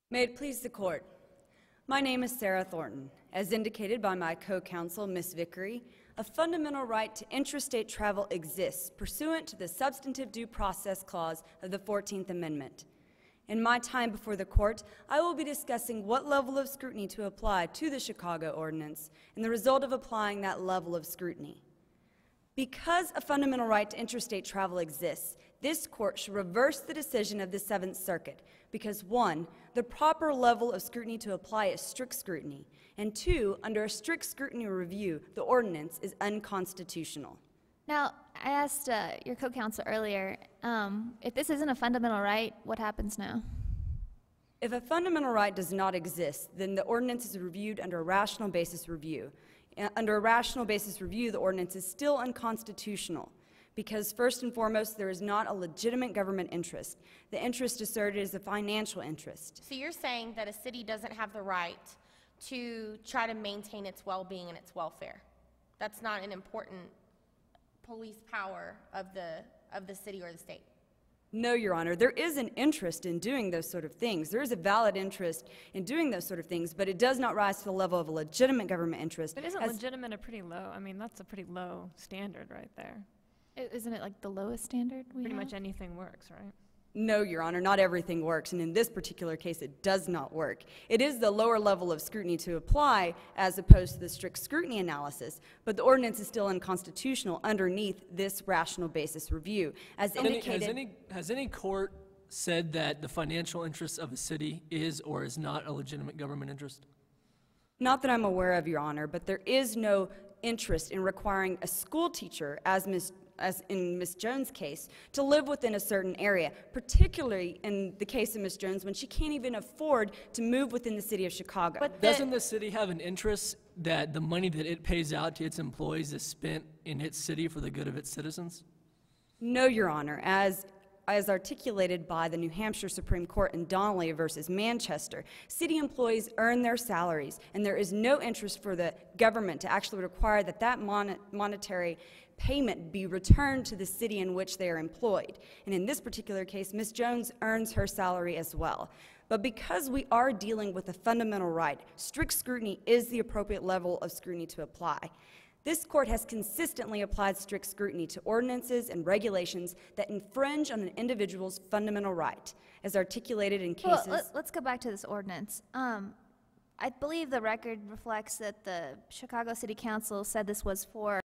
May it please the Court. My name is Sarah Thornton. As indicated by my co-counsel, Ms. Vickery, a fundamental right to interstate travel exists pursuant to the Substantive Due Process Clause of the 14th Amendment. In my time before the Court, I will be discussing what level of scrutiny to apply to the Chicago Ordinance and the result of applying that level of scrutiny. Because a fundamental right to interstate travel exists, this Court should reverse the decision of the Seventh Circuit because, 1, the proper level of scrutiny to apply is strict scrutiny, and 2, under a strict scrutiny review, the ordinance is unconstitutional. Now, I asked your co-counsel earlier, if this isn't a fundamental right, what happens now? If a fundamental right does not exist, then the ordinance is reviewed under a rational basis review. Under a rational basis review, the ordinance is still unconstitutional because, first and foremost, there is not a legitimate government interest. The interest asserted is a financial interest. So you're saying that a city doesn't have the right to try to maintain its well-being and its welfare. That's not an important police power of the city or the state. No, Your Honor. There is an interest in doing those sort of things. There is a valid interest in doing those sort of things, but it does not rise to the level of a legitimate government interest. But isn't legitimate a pretty low? I mean, that's a pretty low standard right there. Isn't it like the lowest standard we Pretty have? much anything works, right? No, Your Honor, not everything works, and in this particular case, it does not work. It is the lower level of scrutiny to apply as opposed to the strict scrutiny analysis, but the ordinance is still unconstitutional underneath this rational basis review. As indicated, has any court said that the financial interest of a city is or is not a legitimate government interest? not that I'm aware of, Your Honor, but there is no interest in requiring a school teacher, as in Ms. Jones' case, to live within a certain area, particularly in the case of Ms. Jones when she can't even afford to move within the city of Chicago. But doesn't the city have an interest that the money that it pays out to its employees is spent in its city for the good of its citizens? No, Your Honor. As articulated by the New Hampshire Supreme Court in Donnelly versus Manchester, city employees earn their salaries, and there is no interest for the government to actually require that that monetary payment be returned to the city in which they are employed. And in this particular case, Ms. Jones earns her salary as well. But because we are dealing with a fundamental right, strict scrutiny is the appropriate level of scrutiny to apply. This court has consistently applied strict scrutiny to ordinances and regulations that infringe on an individual's fundamental right, as articulated in cases— Well, let's go back to this ordinance. I believe the record reflects that the Chicago City Council said this was for